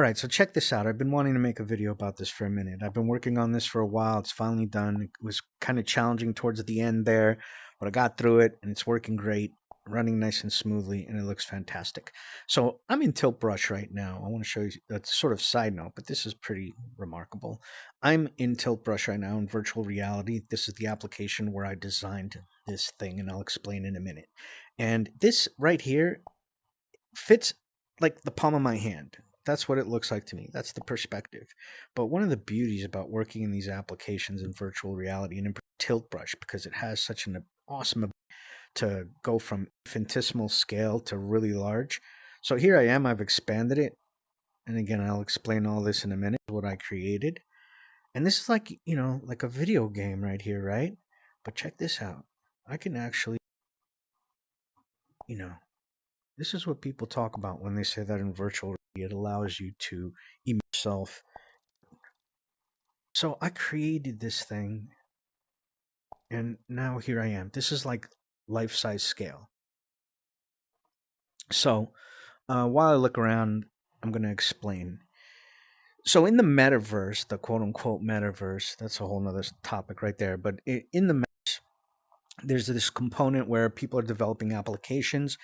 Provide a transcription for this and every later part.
All right, so check this out. I've been wanting to make a video about this for a minute. I've been working on this for a while. It's finally done. It was kind of challenging towards the end there, but I got through it and it's working great, running nice and smoothly, and it looks fantastic. So I'm in Tiltbrush right now. I want to show you a sort of side note, but this is pretty remarkable. I'm in Tiltbrush right now in virtual reality. This is the application where I designed this thing, and I'll explain in a minute. And this right here fits like the palm of my hand. That's what it looks like to me. That's the perspective. But one of the beauties about working in these applications in virtual reality, and in Tiltbrush, because it has such an awesome ability to go from infinitesimal scale to really large. So here I am, I've expanded it. And again, I'll explain all this in a minute, what I created. And this is like, like a video game right here, right? But check this out. I can actually, you know, this is what people talk about when they say that in virtual reality, it allows you to immerse yourself. So I created this thing, and now here I am. This is like life-size scale. So while I look around, I'm going to explain. So in the metaverse, the quote-unquote metaverse, that's a whole nother topic right there. But in the metaverse, there's this component where people are developing applications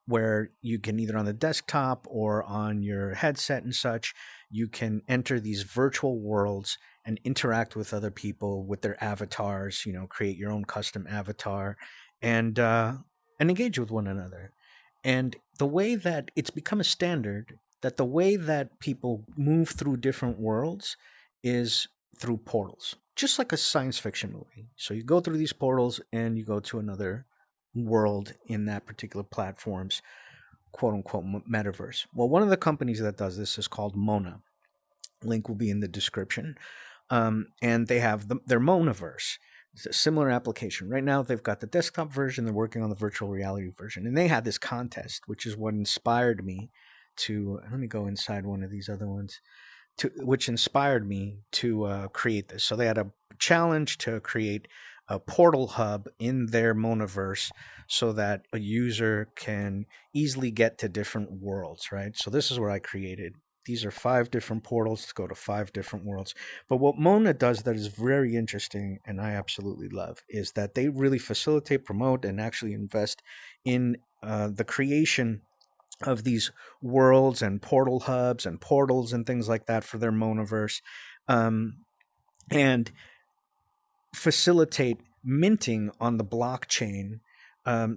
where you can either on the desktop or on your headset and such, you can enter these virtual worlds and interact with other people with their avatars, create your own custom avatar and engage with one another. And the way that it's become a standard that the way that people move through different worlds is through portals, just like a science fiction movie. So you go through these portals and you go to another world in that particular platform's quote unquote metaverse. Well, one of the companies that does this is called Mona. Link will be in the description. And they have their Monaverse. It's a similar application. Right now, they've got the desktop version. They're working on the virtual reality version. And they had this contest, which is what inspired me to. Let me go inside one of these other ones. Which inspired me to create this. So they had a challenge to create a portal hub in their Monaverse so that a user can easily get to different worlds, right? So this is where I created. These are 5 different portals to go to 5 different worlds. But what Mona does that is very interesting and I absolutely love is that they really facilitate, promote, and actually invest in the creation of these worlds and portal hubs and portals and things like that for their Monaverse, and facilitate minting on the blockchain,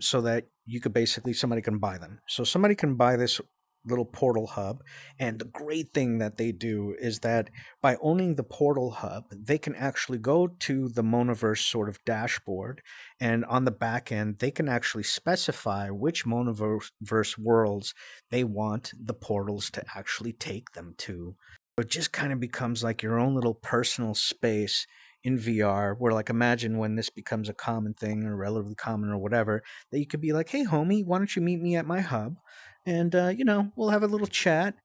so that you could basically somebody can buy them. So somebody can buy this little portal hub, and the great thing that they do is that by owning the portal hub they can actually go to the Monaverse sort of dashboard, and on the back end they can actually specify which Monaverse worlds they want the portals to actually take them to. It just kind of becomes like your own little personal space in VR, where like imagine when this becomes a common thing or relatively common or whatever, that you could be like, hey homie, why don't you meet me at my hub, and we'll have a little chat,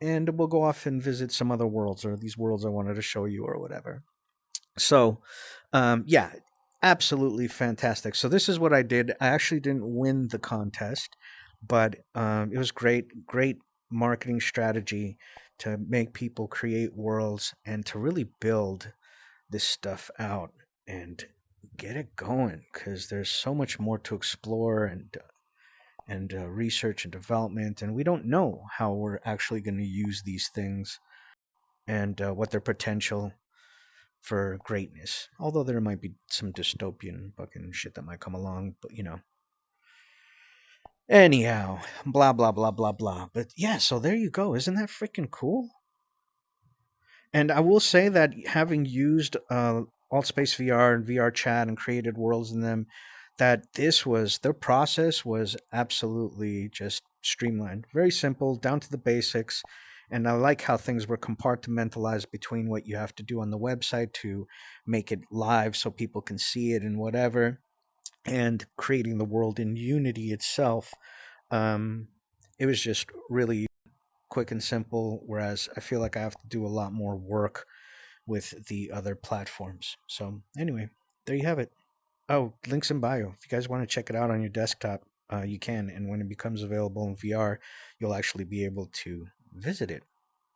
and we'll go off and visit some other worlds or these worlds I wanted to show you or whatever. So yeah, absolutely fantastic. So this is what I did. I actually didn't win the contest, but it was great marketing strategy to make people create worlds and to really build this stuff out and get it going, because there's so much more to explore and research and development, and we don't know how we're actually going to use these things and what their potential for greatness. Although there might be some dystopian fucking shit that might come along, but Anyhow, blah blah blah blah blah. But yeah, so there you go. Isn't that freaking cool? And I will say that having used AltSpace VR and VR Chat and created worlds in them, that their process was absolutely just streamlined, very simple, down to the basics. And I like how things were compartmentalized between what you have to do on the website to make it live so people can see it and whatever, and creating the world in Unity itself. It was just really quick and simple, whereas I feel like I have to do a lot more work with the other platforms. So anyway, there you have it. Oh, links in bio. If you guys want to check it out on your desktop, you can. And when it becomes available in VR, you'll actually be able to visit it.